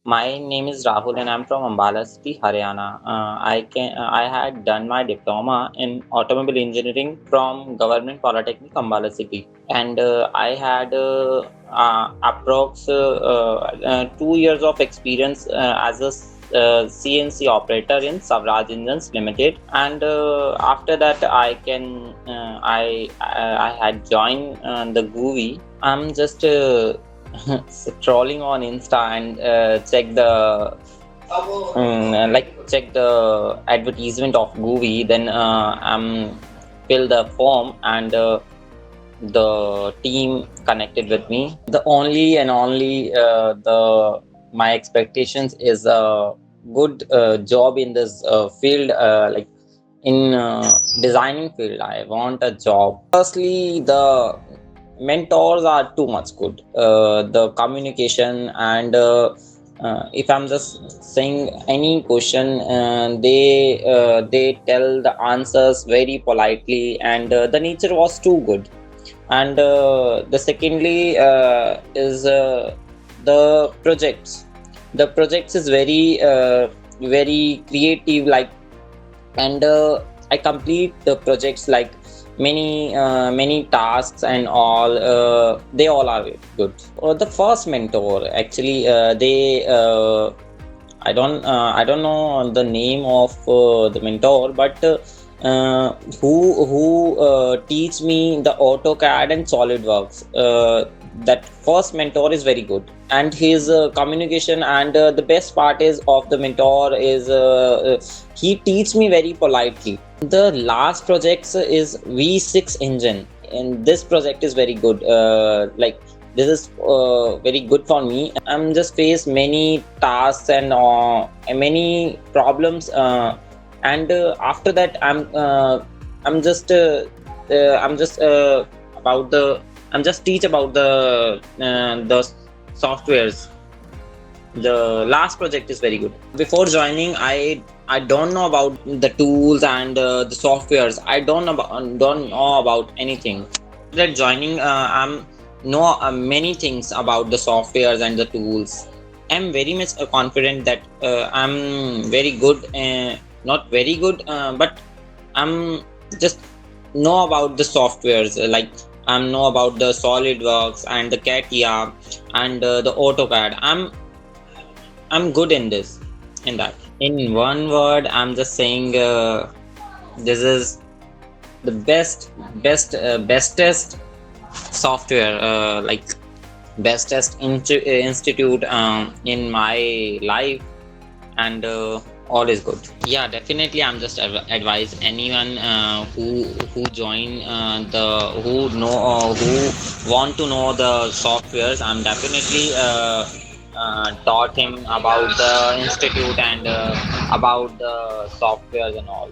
My name is Rahul and I'm from Ambala City, Haryana. I had done my diploma in automobile engineering from Government Polytechnic, Ambala City, and I had approx 2 years of experience as a CNC operator in Savraj Engines Limited, and after that I had joined the GUVI. I'm just scrolling on Insta and check the advertisement of GUVI. Then I'm fill the form and the team connected with me. The only and only the my expectations is a good job in this field, like in designing field. I want a job. Firstly, the mentors are too much good. The communication and if I'm just saying any question, they tell the answers very politely, and the nature was too good. And the secondly is the projects. The projects is very creative, like, and I complete the projects like many tasks and all. They all are good. The first mentor, actually, they I don't know the name of the mentor, but who teach me the AutoCAD and SolidWorks. That first mentor is very good, and his communication, and the best part is of the mentor is he teach me very politely. The last project is V6 engine, and this project is very good. Like, this is very good for me. I'm just face many tasks and many problems, and after that I'm just about the I'm just teach about the softwares. The last project is very good. Before joining, I don't know about the tools and the softwares. I don't know about anything. That joining, I'm know many things about the softwares and the tools. I'm very much confident that I'm very good. Not very good, but I'm just know about the softwares. Like, I know about the SolidWorks and the CATIA and the AutoCAD. I'm good in this, in that. In one word, I'm just saying this is the bestest software, like bestest institute in my life, and all is good. Yeah, definitely. I'm just advise anyone who join who want to know the softwares. I'm definitely taught him about the institute and about the softwares and all.